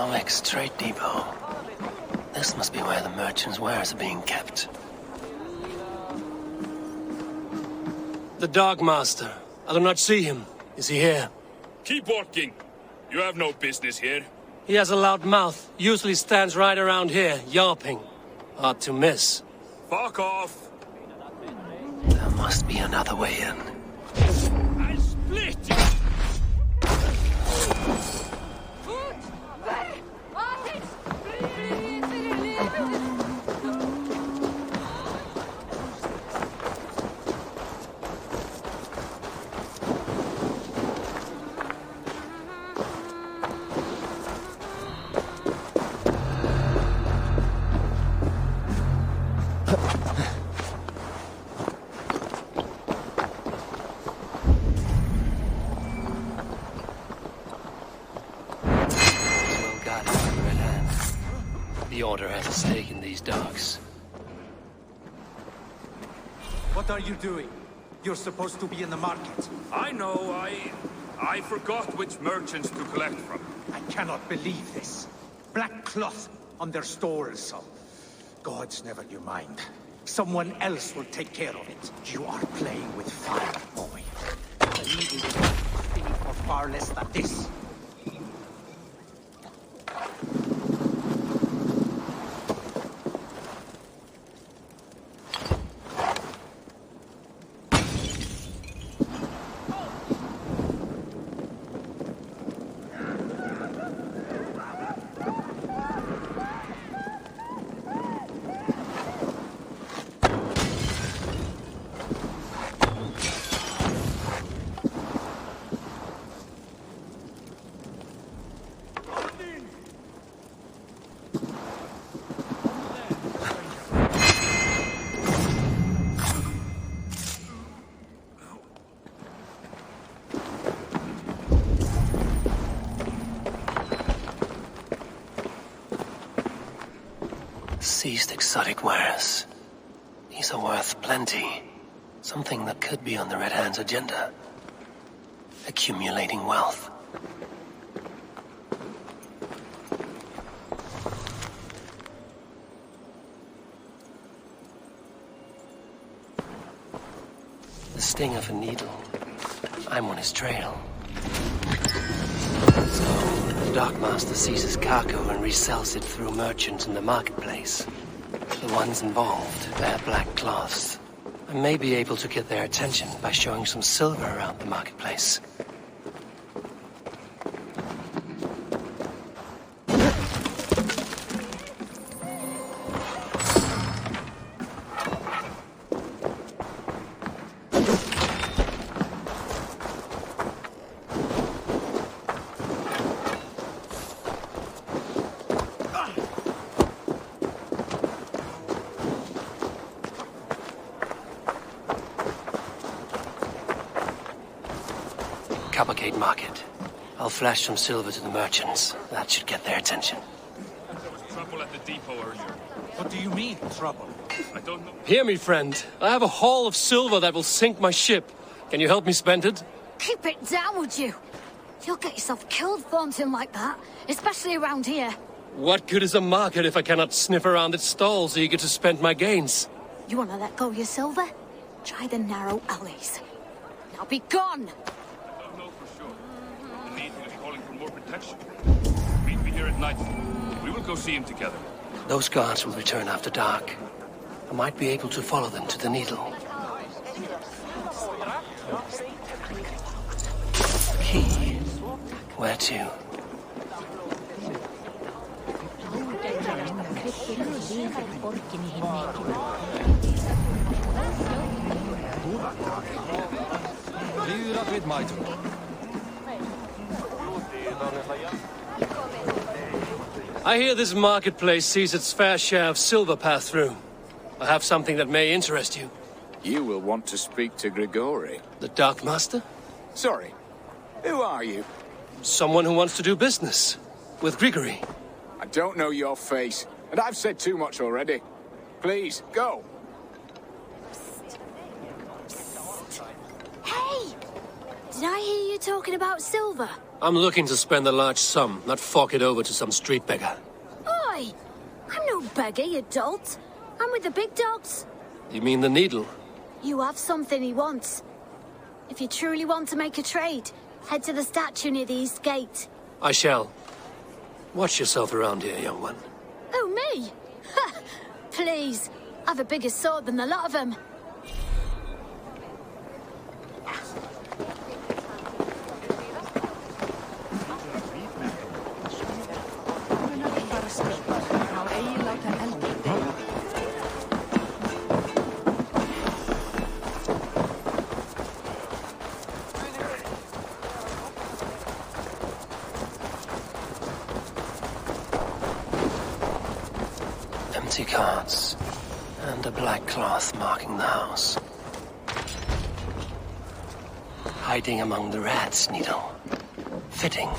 Economics Trade Depot. This must be where the merchants' wares are being kept. The Dark Master. I do not see him. Is he here? Keep walking. You have no business here. He has a loud mouth. Usually stands right around here, yelping. Hard to miss. Fuck off. There must be another way in. I'll split you. The Order has a stake in these docks. What are you doing? You're supposed to be in the market. I know, I forgot which merchants to collect from. I cannot believe this. Black cloth on their stores. Gods never you mind. Someone else will take care of it. You are playing with fire, boy. Believing you will be for far less than this. Seized exotic wares. These are worth plenty. Something that could be on the Red Hand's agenda. Accumulating wealth. The sting of a needle. I'm on his trail. So, the Dark Master seizes cargo and resells it through merchants in the marketplace. The ones involved wear black cloths. I may be able to get their attention by showing some silver around the marketplace. Coppergate Market. I'll flash some silver to the merchants. That should get their attention. There was trouble at the depot earlier. What do you mean, trouble? I don't know. Hear me, friend. I have a haul of silver that will sink my ship. Can you help me spend it? Keep it down, would you? You'll get yourself killed flaunting like that, especially around here. What good is a market if I cannot sniff around its stalls eager to spend my gains? You want to let go of your silver? Try the narrow alleys. Now be gone! I don't know for sure. The Needle is calling for more protection. Meet me here at night. We will go see him together. Those guards will return after dark. I might be able to follow them to the Needle. Key. Where to? I hear this marketplace sees its fair share of silver pass through. I have something that may interest you. You will want to speak to Grigori. The Dark Master? Sorry, who are you? Someone who wants to do business. With Grigory. I don't know your face, and I've said too much already. Please, go. Hey! Did I hear you talking about silver? I'm looking to spend a large sum, not fork it over to some street beggar. Oi! I'm no beggar, you dolt. I'm with the big dogs. You mean the needle? You have something he wants. If you truly want to make a trade, head to the statue near the east gate. I shall. Watch yourself around here, young one. Oh, me? Ha! Please. I've a bigger sword than the lot of them. Empty carts, and a black cloth marking the house. Hiding among the rats, Needle. Fitting.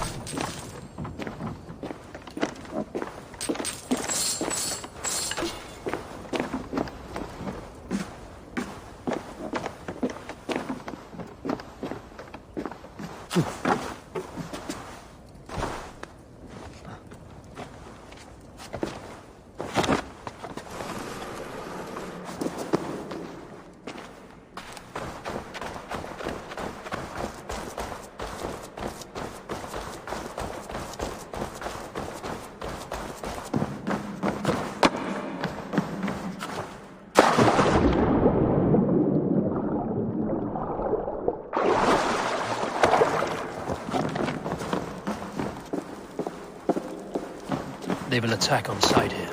They will attack on sight here.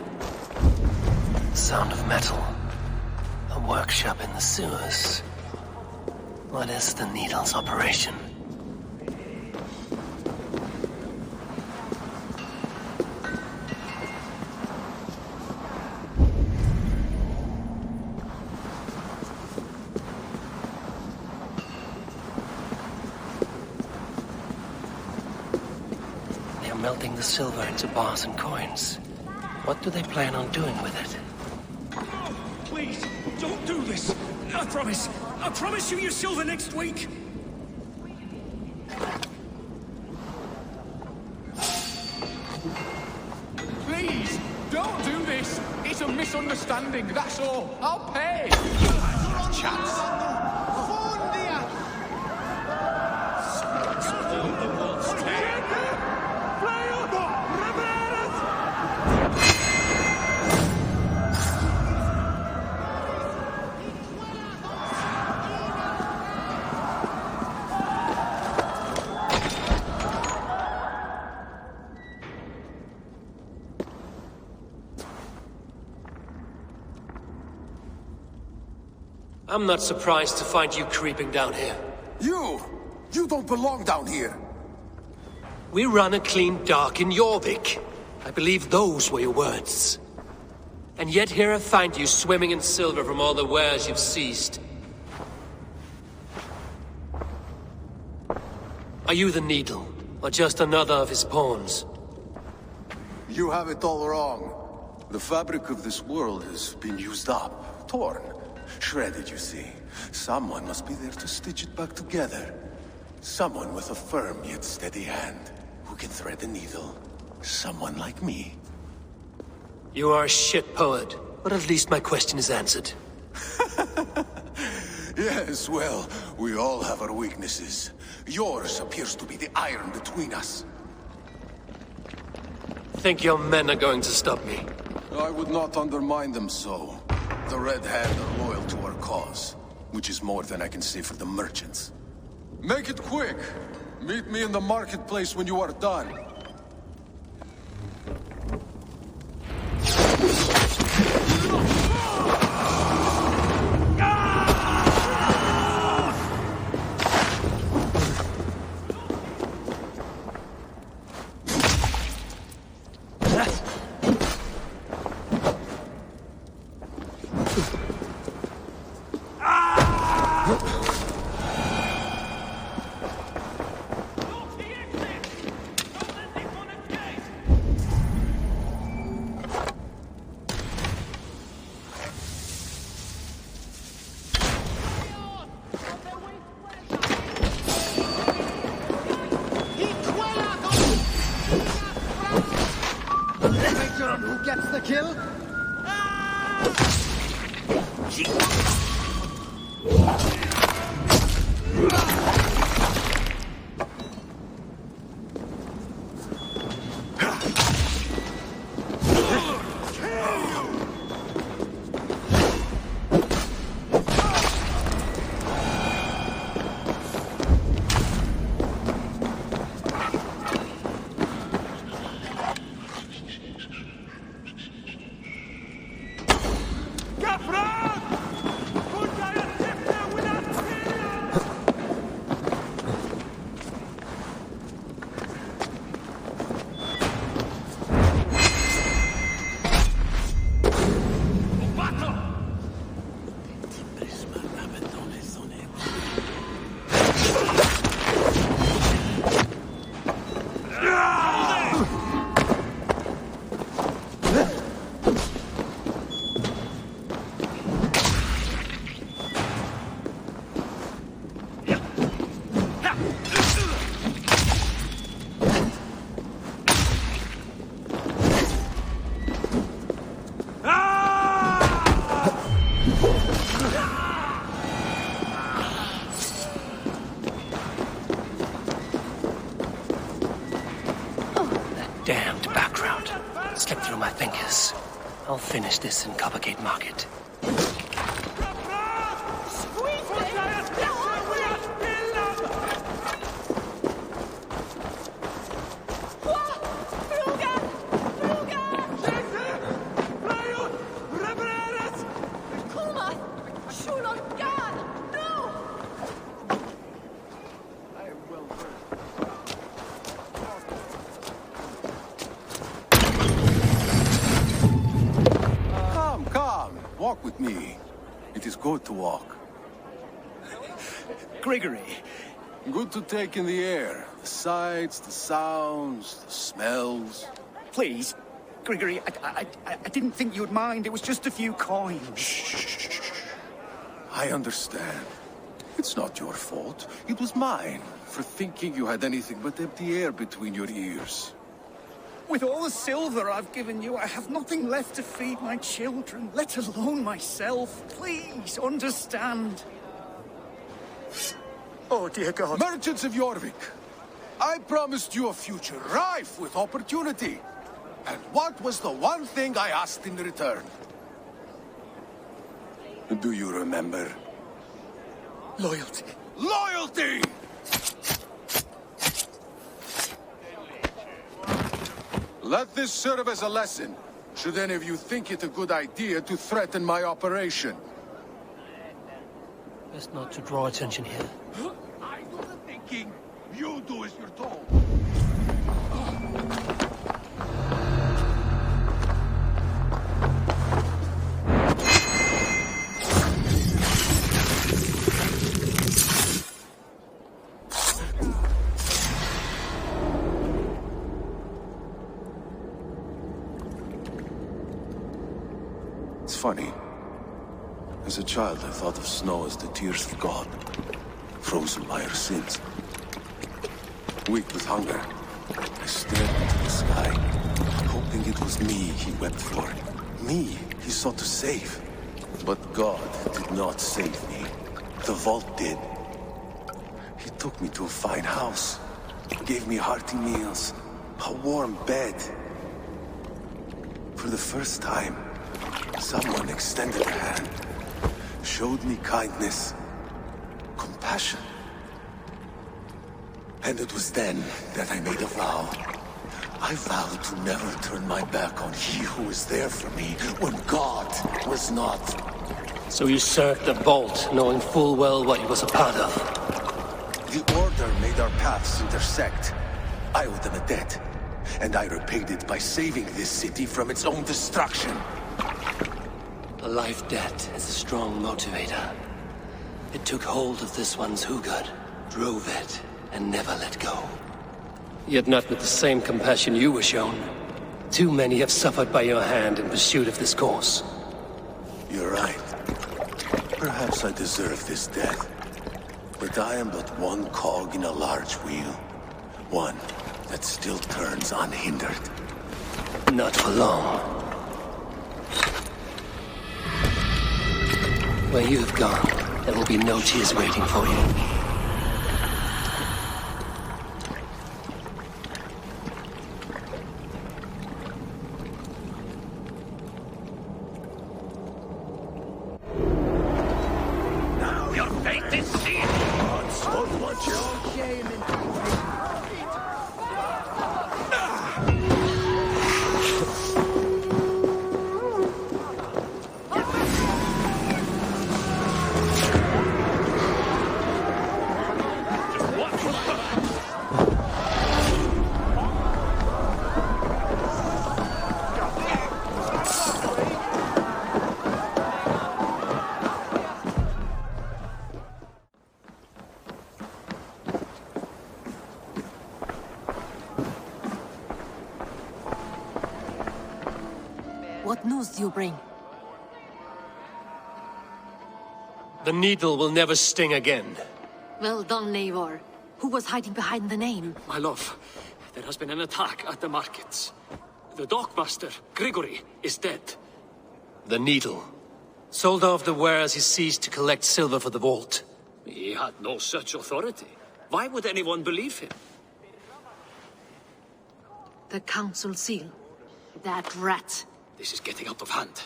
Sound of metal. A workshop in the sewers. What is the Needle's operation? Melting the silver into bars and coins. What do they plan on doing with it? No, please, don't do this. I promise you your silver next week. Please, don't do this. It's a misunderstanding, that's all. I'll pay. Chance. I'm not surprised to find you creeping down here. You don't belong down here. We run a clean dark in Jorvik. I believe those were your words. And yet here I find you swimming in silver from all the wares you've seized. Are you the Needle, or just another of his pawns? You have it all wrong. The fabric of this world has been used up, torn, shredded, you see. Someone must be there to stitch it back together. Someone with a firm yet steady hand, who can thread the needle. Someone like me. You are a shit poet, but at least my question is answered. Yes, well, we all have our weaknesses. Yours appears to be the iron between us. Think your men are going to stop me? I would not undermine them so. The Red Hand are loyal to our cause, which is more than I can say for the merchants. Make it quick! Meet me in the marketplace when you are done. wager on who gets the kill? Damned background. Slipped through my fingers. I'll finish this in Coppergate Market. Walk with me. It is good to walk. Gregory. Good to take in the air. The sights, the sounds, the smells. Please, Gregory, I didn't think you'd mind. It was just a few coins. Shh. I understand. It's not your fault. It was mine for thinking you had anything but empty air between your ears. With all the silver I've given you, I have nothing left to feed my children, let alone myself. Please, understand. Oh, dear God. Merchants of Jorvik, I promised you a future rife with opportunity. And what was the one thing I asked in return? Do you remember? Loyalty. Loyalty! Let this serve as a lesson, should any of you think it a good idea to threaten my operation. Best not to draw attention here. I do the thinking. You do as you're told. It's funny. As a child, I thought of snow as the tears of God, frozen by our sins. Weak with hunger, I stared into the sky, hoping it was me he wept for. Me he sought to save. But God did not save me. The vault did. He took me to a fine house, gave me hearty meals, a warm bed. For the first time, someone extended a hand, showed me kindness, compassion. And it was then that I made a vow. I vowed to never turn my back on he who was there for me when God was not. So you served the Vault, knowing full well what he was a part of. The Order made our paths intersect. I owed them a debt, and I repaid it by saving this city from its own destruction. A life debt is a strong motivator. It took hold of this one's Hugad, drove it, and never let go. Yet not with the same compassion you were shown. Too many have suffered by your hand in pursuit of this course. You're right. Perhaps I deserve this death. But I am but one cog in a large wheel. One that still turns unhindered. Not for long. Where you have gone, there will be no tears waiting for you. Your fate is sealed! What news do you bring? The needle will never sting again. Well done, Eivor. Who was hiding behind the name? My love, there has been an attack at the markets. The dockmaster, Grigory, is dead. The needle. Sold off the wares he seized to collect silver for the vault. He had no such authority. Why would anyone believe him? The council seal. That rat. This is getting out of hand.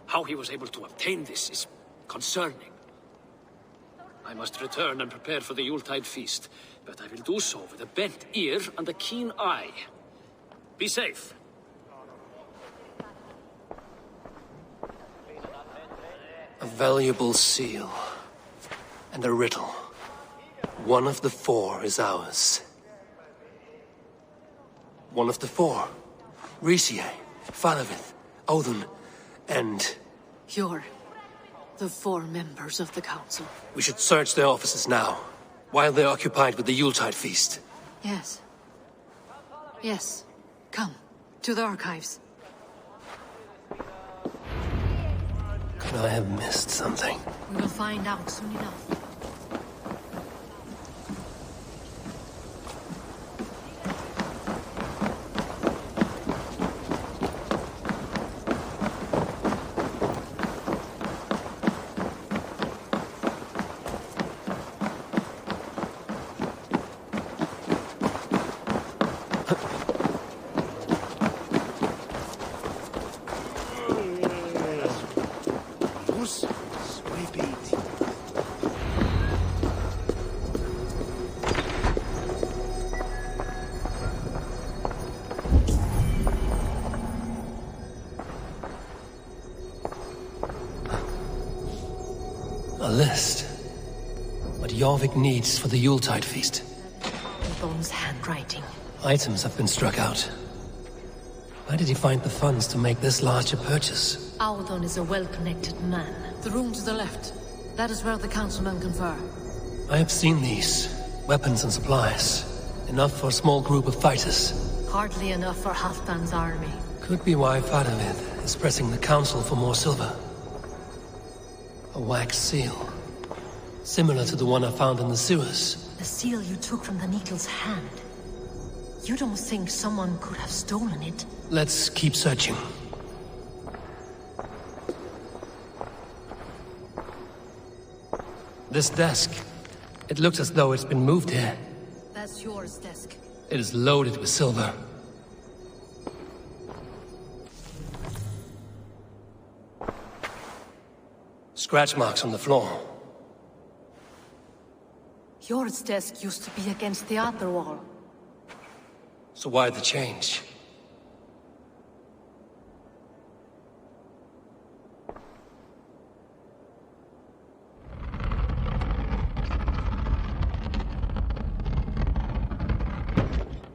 How he was able to obtain this is concerning. I must return and prepare for the Yuletide feast, but I will do so with a bent ear and a keen eye. Be safe. A valuable seal. And a riddle. One of the four is ours. One of the four. Riesier, Falavith, Odin, and... You're the four members of the council. We should search their offices now, while they're occupied with the Yuletide feast. Yes. Yes. Come, to the archives. Could I have missed something? We will find out soon enough. A list. What Jorvik needs for the Yuletide feast. Yvonne's handwriting. Items have been struck out. Where did he find the funds to make this large a purchase? Audon is a well-connected man. The room to the left. That is where the councilmen confer. I have seen these. Weapons and supplies. Enough for a small group of fighters. Hardly enough for Halfdan's army. Could be why Faravith is pressing the council for more silver. A wax seal. Similar to the one I found in the sewers. The seal you took from the needle's hand. You don't think someone could have stolen it? Let's keep searching. This desk. It looks as though it's been moved here. That's yours, desk. It is loaded with silver. Scratch marks on the floor. Yours desk used to be against the other wall. So why the change?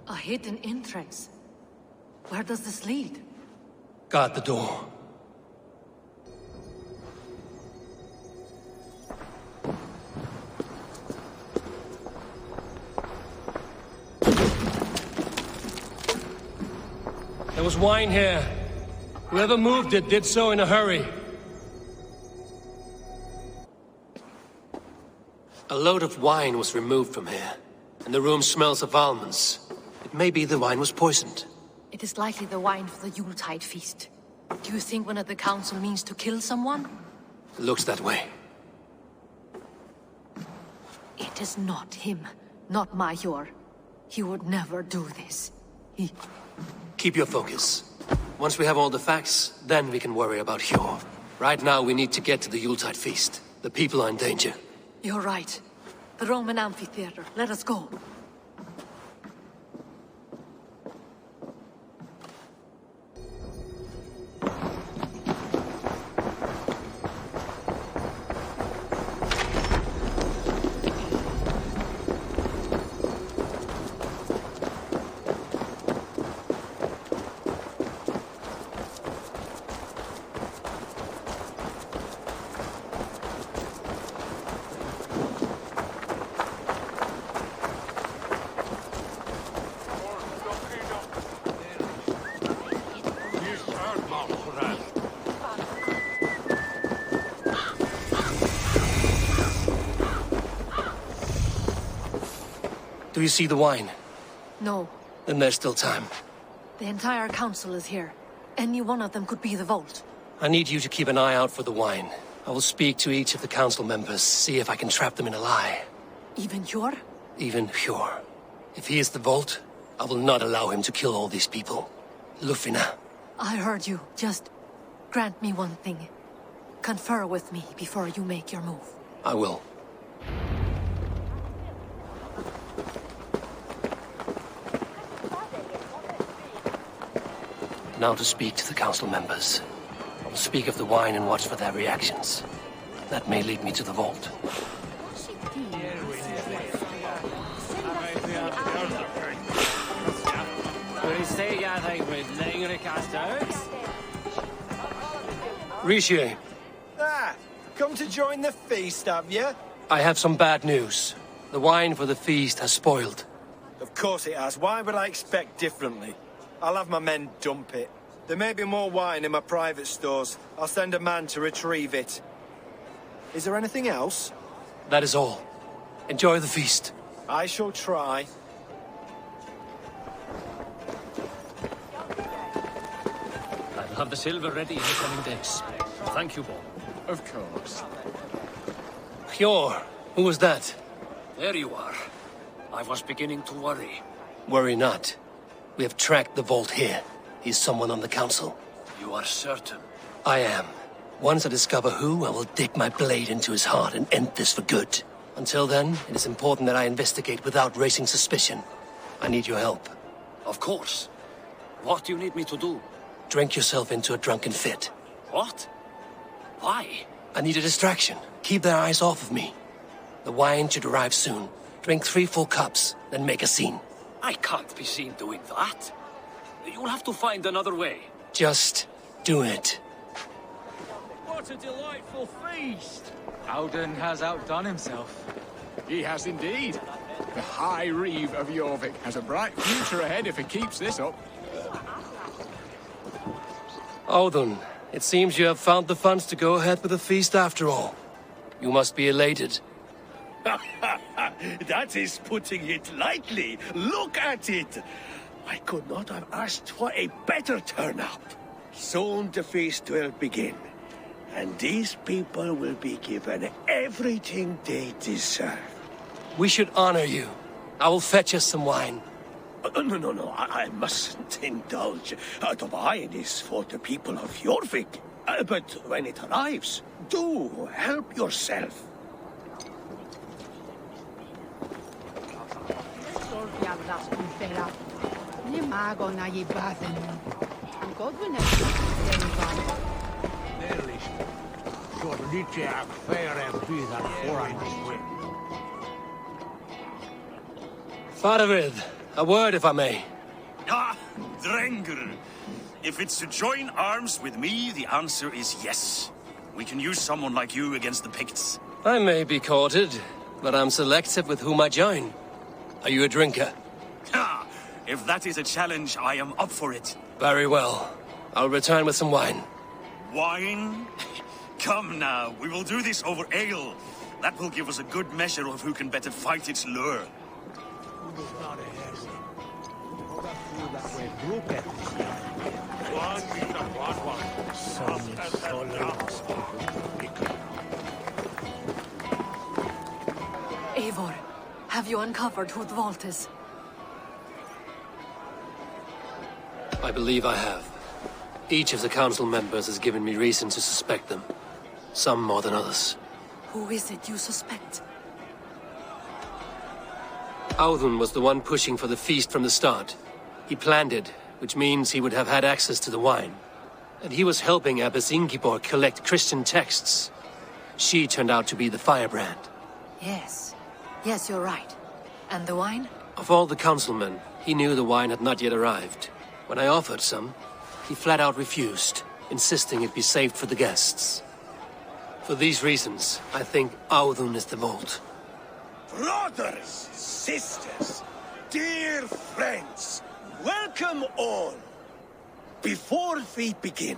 A hidden entrance. Where does this lead? Guard the door. There was wine here. Whoever moved it did so in a hurry. A load of wine was removed from here, and the room smells of almonds. It may be the wine was poisoned. It is likely the wine for the Yuletide feast. Do you think one of the council means to kill someone? Looks that way. It is not him, not Major. He would never do this. Keep your focus. Once we have all the facts, then we can worry about Hjor. Right now, we need to get to the Yuletide feast. The people are in danger. You're right. The Roman amphitheater. Let us go. Do you see the wine? No. Then there's still time. The entire council is here. Any one of them could be the Vault. I need you to keep an eye out for the wine. I will speak to each of the council members, see if I can trap them in a lie. Even Hjor? Even Hjor. If he is the Vault, I will not allow him to kill all these people. Lufina. I heard you. Just grant me one thing. Confer with me before you make your move. I will. Now to speak to the council members. I will speak of the wine and watch for their reactions. That may lead me to the Vault. Rishi, Come to join the feast, have you? I have some bad news. The wine for the feast has spoiled. Of course it has. Why would I expect differently? I'll have my men dump it. There may be more wine in my private stores. I'll send a man to retrieve it. Is there anything else? That is all. Enjoy the feast. I shall try. I'll have the silver ready in the coming days. Thank you, Bob. Of course. Hjor, who was that? There you are. I was beginning to worry. Worry not. We have tracked the Vault here. He's someone on the council. You are certain? I am. Once I discover who, I will dig my blade into his heart and end this for good. Until then, it is important that I investigate without raising suspicion. I need your help. Of course. What do you need me to do? Drink yourself into a drunken fit. What? Why? I need a distraction. Keep their eyes off of me. The wine should arrive soon. Drink 3 full cups, then make a scene. I can't be seen doing that. You'll have to find another way. Just do it. What a delightful feast! Howden has outdone himself. He has indeed. The High Reeve of Jorvik has a bright future ahead if he keeps this up. Audun, it seems you have found the funds to go ahead with the feast after all. You must be elated. That is putting it lightly. Look at it. I could not have asked for a better turnout. Soon the feast will begin. And these people will be given everything they deserve. We should honor you. I will fetch us some wine. No, I mustn't indulge. The wine is for the people of Jorvik. But when it arrives, do help yourself. Faravid, a word if I may. Ah, Drenger. If it's to join arms with me, the answer is yes. We can use someone like you against the Picts. I may be courted, but I'm selective with whom I join. Are you a drinker? Ha! If that is a challenge, I am up for it. Very well. I'll return with some wine. Wine? Come now, we will do this over ale. That will give us a good measure of who can better fight its lure. Look at this young Eivor, have you uncovered who the vault is? I believe I have. Each of the council members has given me reason to suspect them. Some more than others. Who is it you suspect? Audun was the one pushing for the feast from the start. He planned it, which means he would have had access to the wine. And he was helping Abbess Ingibor collect Christian texts. She turned out to be the firebrand. Yes. Yes, you're right. And the wine? Of all the councilmen, he knew the wine had not yet arrived. When I offered some, he flat out refused, insisting it be saved for the guests. For these reasons, I think Audun is the vault. Brothers, sisters, dear friends, welcome all. Before we begin,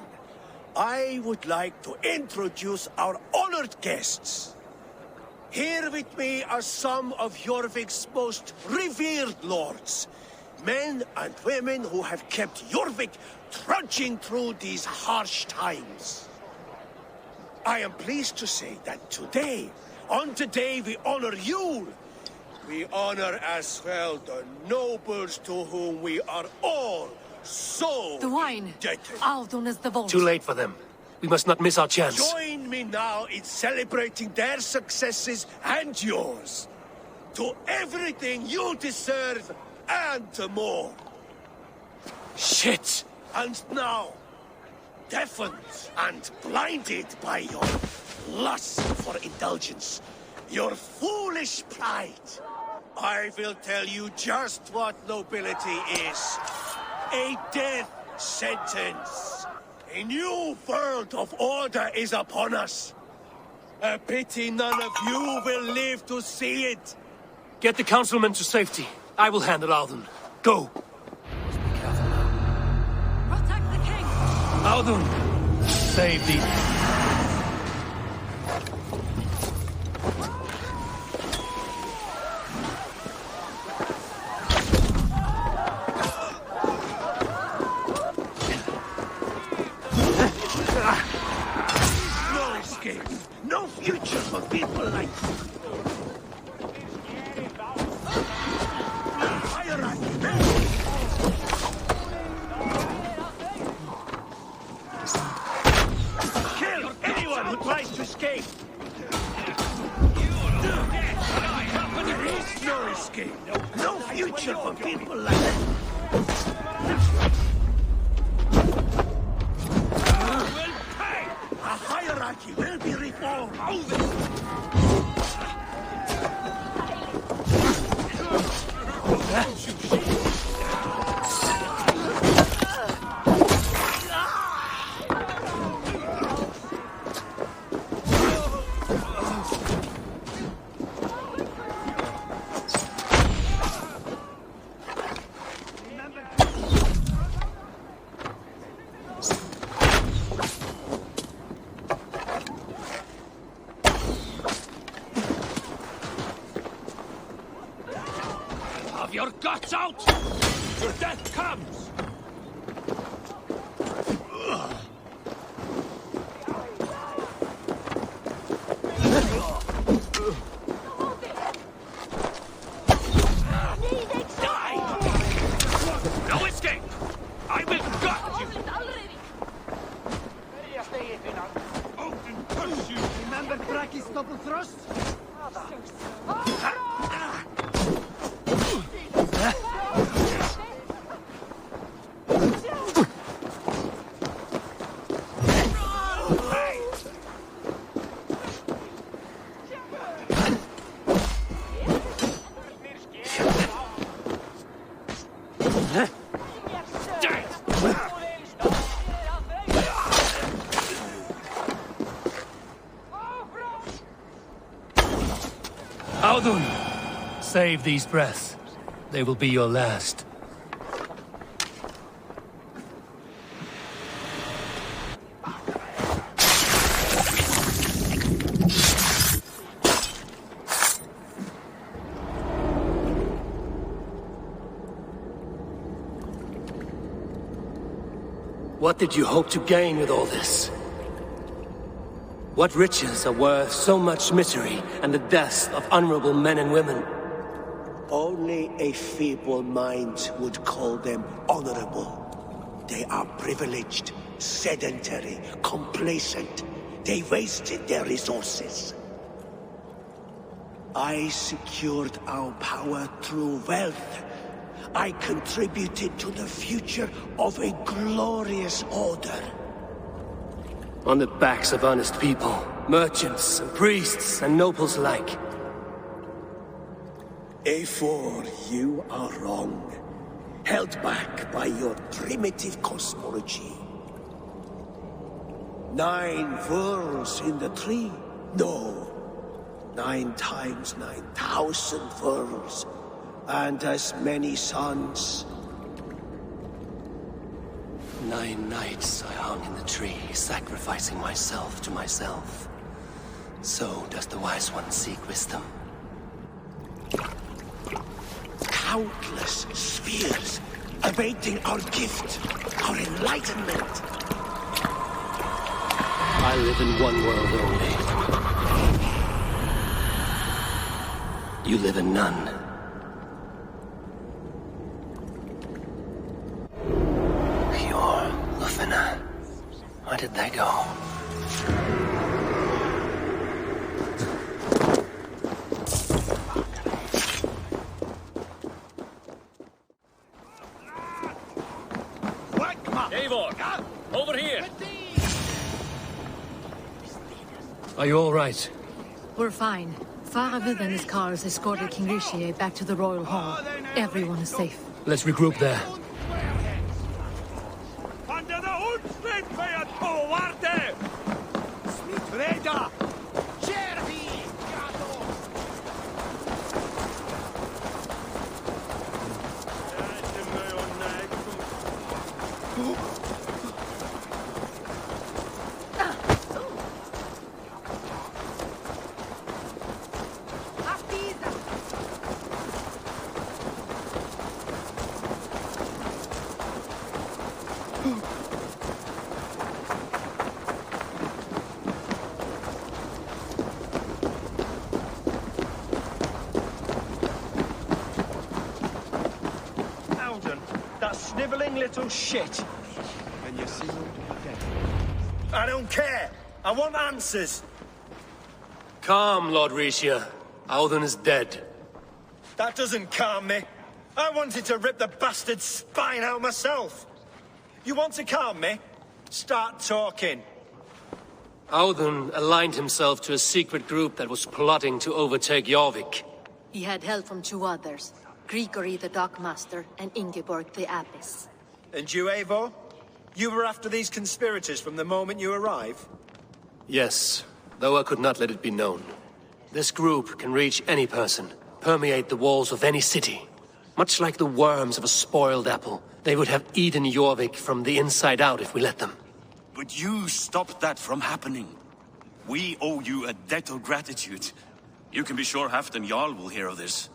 I would like to introduce our honored guests. Here with me are some of Jorvik's most revered lords, men and women who have kept Jorvik trudging through these harsh times. I am pleased to say that today, on today we honor you. We honor as well the nobles to whom we are all so the wine. indebted. Audun is the vault. Too late for them. We must not miss our chance. Join me now in celebrating their successes and yours. To everything you deserve and more. Shit! And now, deafened and blinded by your lust for indulgence, your foolish pride, I will tell you just what nobility is. A death sentence. A new world of order is upon us. A pity none of you will live to see it. Get the councilmen to safety. I will handle Audun. Go! Protect the king! Audun! Save these... No escape. No future for people like you. Kill anyone who tries to escape. There is no escape. No future for people like that. A hierarchy will be reformed. Have your guts out! Your death comes! No escape! I will gut you! Open push you! Remember Braki's double thrust? Audun! Save these breaths. They will be your last. What did you hope to gain with all this? What riches are worth so much misery and the deaths of honorable men and women? Only a feeble mind would call them honorable. They are privileged, sedentary, complacent. They wasted their resources. I secured our power through wealth. I contributed to the future of a glorious order. On the backs of honest people, merchants and priests and nobles alike. Eivor, you are wrong. Held back by your primitive cosmology. 9 worlds in the tree? No. 9 times 9,000 worlds. And as many suns. 9 nights I hung in the tree, sacrificing myself to myself. So does the Wise One seek wisdom. Countless spheres, awaiting our gift, our enlightenment. I live in one world only. You live in none. Where did they go? Eivor, over here! Are you all right? We're fine. Faravid and his cars escorted King Rishi back to the Royal Hall. Everyone is safe. Let's regroup there. Sniveling little shit. And you're sealed dead. I don't care. I want answers. Calm, Lord Rishia. Audun is dead. That doesn't calm me. I wanted to rip the bastard's spine out myself. You want to calm me? Start talking. Audun aligned himself to a secret group that was plotting to overtake Jorvik. He had help from 2 others. Grigory the Dockmaster and Ingeborg the Abbess. And you, Eivor? You were after these conspirators from the moment you arrived? Yes, though I could not let it be known. This group can reach any person, permeate the walls of any city. Much like the worms of a spoiled apple, they would have eaten Jorvik from the inside out if we let them. But you stopped that from happening. We owe you a debt of gratitude. You can be sure Halfdan Jarl will hear of this.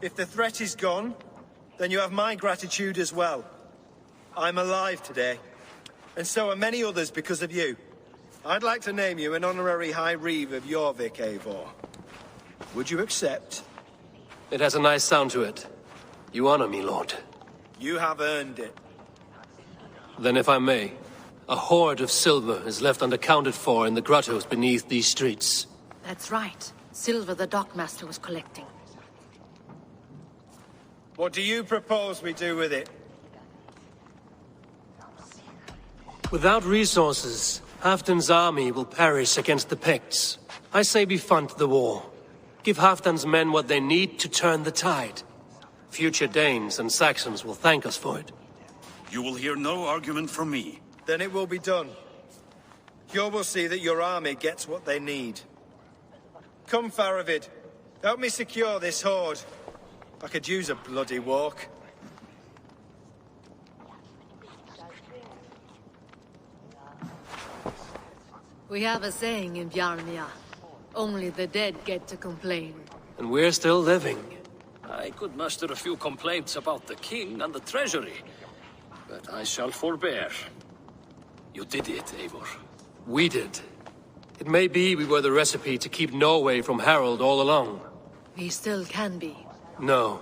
If the threat is gone, then you have my gratitude as well. I'm alive today, and so are many others because of you. I'd like to name you an honorary High Reeve of Jorvik, Eivor. Would you accept? It has a nice sound to it. You honor me, Lord. You have earned it. Then if I may, a hoard of silver is left unaccounted for in the grottos beneath these streets. That's right. Silver the Dockmaster was collecting. What do you propose we do with it? Without resources, Halfdan's army will perish against the Picts. I say we fund the war. Give Halfdan's men what they need to turn the tide. Future Danes and Saxons will thank us for it. You will hear no argument from me. Then it will be done. You will see that your army gets what they need. Come, Faravid. Help me secure this hoard. I could use a bloody walk. We have a saying in Bjarnia. Only the dead get to complain. And we're still living. I could muster a few complaints about the king and the treasury. but I shall forbear. You did it, Eivor. We did. It may be we were the recipe to keep Norway from Harold all along. We still can be. No.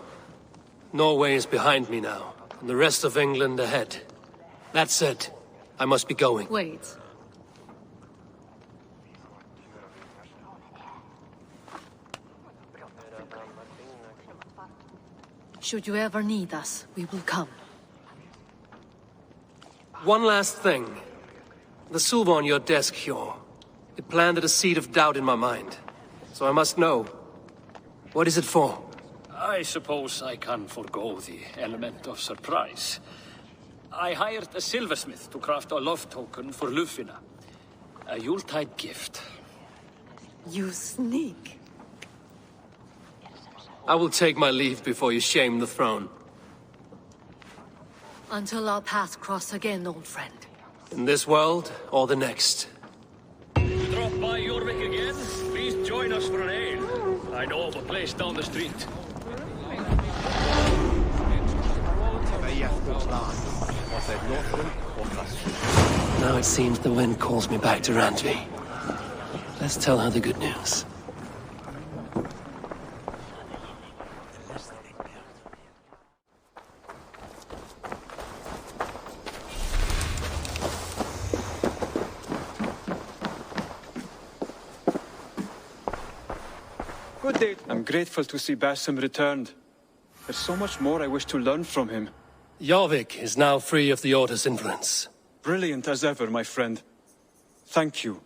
Norway is behind me now, and the rest of England ahead. That said, I must be going. Wait. Should you ever need us, we will come. One last thing. The silver on your desk, Hjor. It planted a seed of doubt in my mind. So I must know. What is it for? I suppose I can forego the element of surprise. I hired a silversmith to craft a love token for Lufina. A Yuletide gift. You sneak. I will take my leave before you shame the throne. Until our paths cross again, old friend. In this world, or the next. You drop by Jorvik again? Please join us for an ale. I know of a place down the street. Now it seems the wind calls me back to Randvi. Let's tell her the good news. Good day. I'm grateful to see Basim returned. There's so much more I wish to learn from him. Jorvik is now free of the Order's influence. Brilliant as ever, my friend. Thank you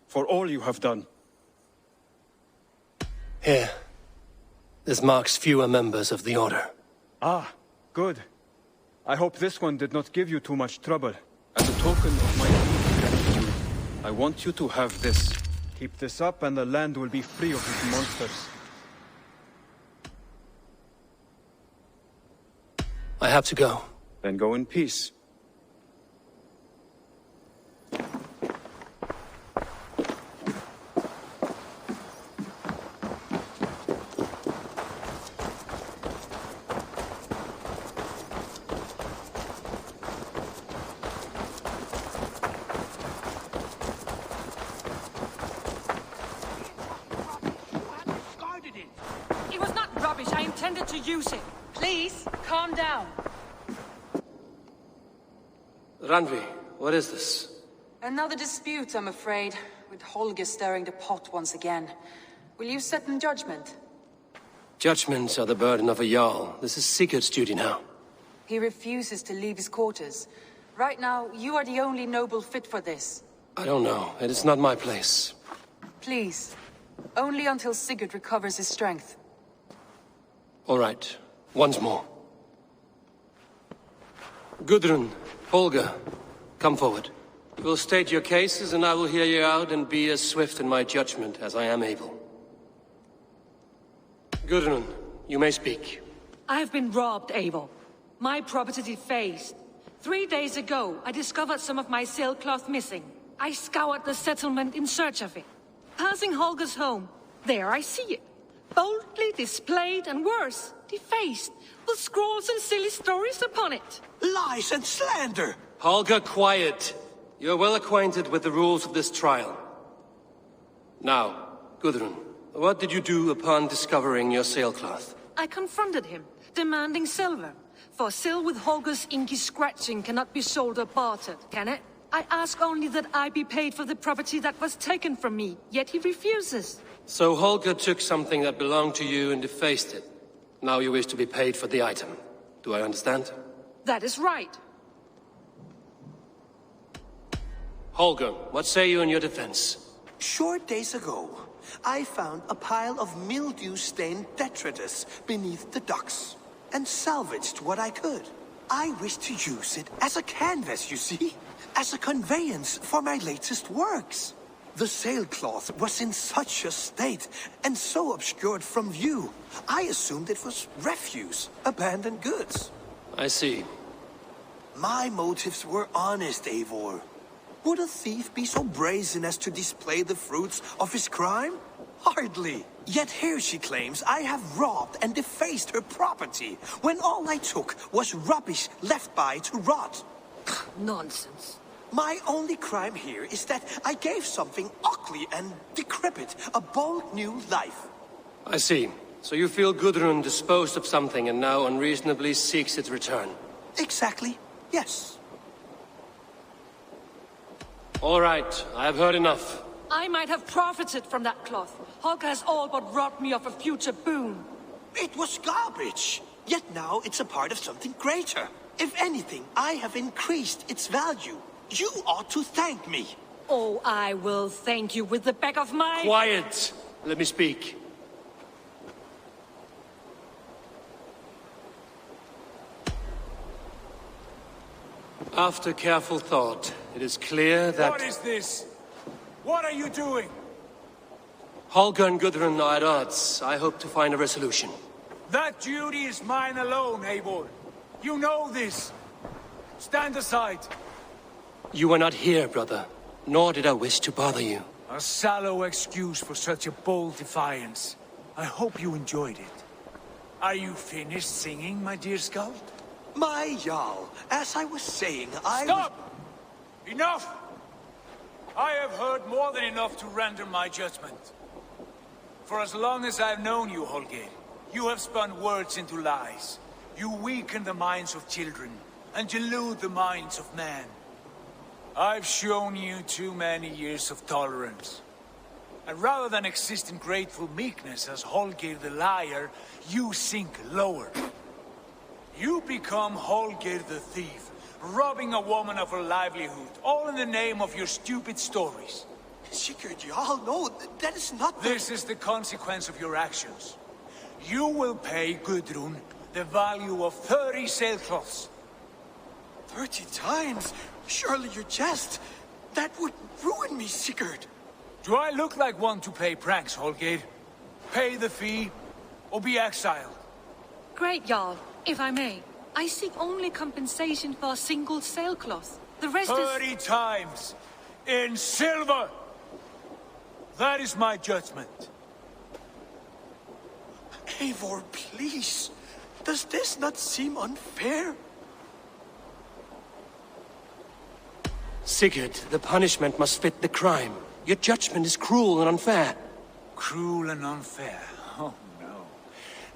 for all you have done. Here. This marks fewer members of the Order. Ah, good. I hope this one did not give you too much trouble. As a token of my deep gratitude, I want you to have this. Keep this up and the land will be free of these monsters. I have to go. Then go in peace. It was not rubbish. I intended to use it. Please, calm down. Randvi, what is this? Another dispute, I'm afraid, with Holger stirring the pot once again. Will you set in judgment? Judgments are the burden of a Jarl. This is Sigurd's duty now. He refuses to leave his quarters. Right now, you are the only noble fit for this. I don't know. It is not my place. Please. Only until Sigurd recovers his strength. All right. Once more. Gudrun, Holger, come forward. You will state your cases, and I will hear you out and be as swift in my judgment as I am able. Gudrun, you may speak. I have been robbed, Eivor. My property defaced. 3 days ago, I discovered some of my sailcloth missing. I scoured the settlement in search of it. Passing Holger's home, there I see it. Boldly displayed and worse, defaced, with scrawls and silly stories upon it. Lies and slander! Holger, quiet. You're well acquainted with the rules of this trial. Now, Gudrun, what did you do upon discovering your sailcloth? I confronted him, demanding silver. For sil with Holger's inky scratching cannot be sold or bartered, can it? I ask only that I be paid for the property that was taken from me, yet he refuses. So Holger took something that belonged to you and defaced it. Now you wish to be paid for the item. Do I understand? That is right. Holger, what say you in your defense? Short days ago, I found a pile of mildew-stained detritus beneath the docks, and salvaged what I could. I wish to use it as a canvas, you see? As a conveyance for my latest works. The sailcloth was in such a state, and so obscured from view, I assumed it was refuse, abandoned goods. I see. My motives were honest, Eivor. Would a thief be so brazen as to display the fruits of his crime? Hardly. Yet here she claims I have robbed and defaced her property, when all I took was rubbish left by to rot. Nonsense. My only crime here is that I gave something ugly and decrepit a bold new life. I see. So you feel Gudrun disposed of something and now unreasonably seeks its return? Exactly, yes. All right, I have heard enough. I might have profited from that cloth. Holger has all but robbed me of a future boon. It was garbage. Yet now it's a part of something greater. If anything, I have increased its value. You ought to thank me. Oh, I will thank you with the back of my... Quiet! Let me speak. After careful thought, it is clear that... What is this? What are you doing? Holger and Gudrun are at odds. I hope to find a resolution. That duty is mine alone, Eivor. You know this. Stand aside. You were not here, brother. Nor did I wish to bother you. A sallow excuse for such a bold defiance. I hope you enjoyed it. Are you finished singing, my dear Skald? My Jarl, as I was saying, Stop! Enough! I have heard more than enough to render my judgment. For as long as I've known you, Holger, you have spun words into lies. You weaken the minds of children, and delude the minds of men. I've shown you too many years of tolerance. And rather than exist in grateful meekness as Holger the liar, you sink lower. You become Holger the thief, robbing a woman of her livelihood, all in the name of your stupid stories. Sigurd, Jarl, no, that is not the... This is the consequence of your actions. You will pay Gudrun the value of 30 sailcloths. 30 times? Surely you jest. That would ruin me, Sigurd. Do I look like one to pay pranks, Holger? Pay the fee, or be exiled. Great, Jarl. If I may, I seek only compensation for a single sailcloth. The rest 30 times! In silver! That is my judgment. Eivor, please. Does this not seem unfair? Sigurd, the punishment must fit the crime. Your judgment is cruel and unfair. Cruel and unfair? Oh, no.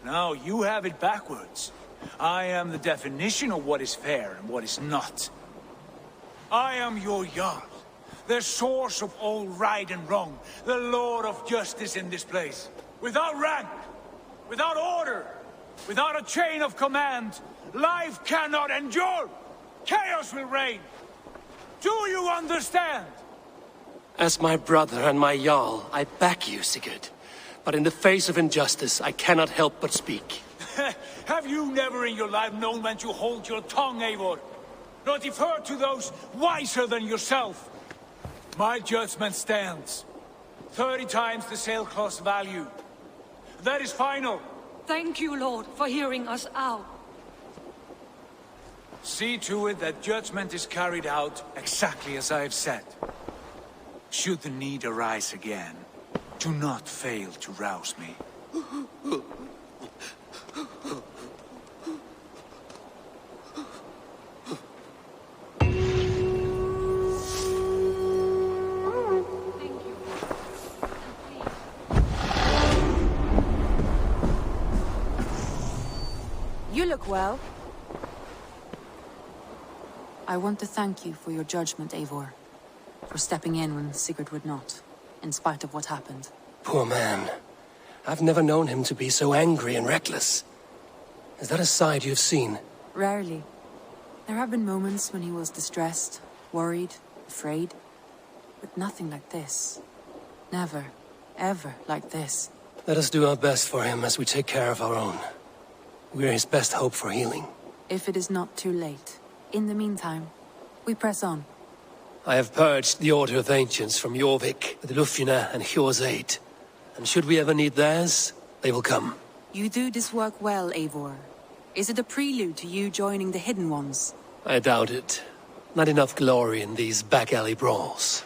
No, you have it backwards. I am the definition of what is fair and what is not. I am your Jarl, the source of all right and wrong, the Lord of justice in this place. Without rank, without order, without a chain of command, life cannot endure. Chaos will reign. Do you understand? As my brother and my Jarl, I back you, Sigurd. But in the face of injustice, I cannot help but speak. Have you never in your life known when to hold your tongue, Eivor? Nor defer to those wiser than yourself? My judgment stands. 30 times the sailcloth's value. That is final. Thank you, Lord, for hearing us out. See to it that judgment is carried out exactly as I have said. Should the need arise again, do not fail to rouse me. You look well. I want to thank you for your judgment, Eivor. For stepping in when Sigurd would not, in spite of what happened. Poor man. I've never known him to be so angry and reckless. Is that a side you've seen? Rarely. There have been moments when he was distressed, worried, afraid. But nothing like this. Never, ever like this. Let us do our best for him as we take care of our own. We're his best hope for healing. If it is not too late. In the meantime, we press on. I have purged the Order of Ancients from Jorvik with Lufjuna and Hjor's aid. And should we ever need theirs, they will come. You do this work well, Eivor. Is it a prelude to you joining the Hidden Ones? I doubt it. Not enough glory in these back-alley brawls.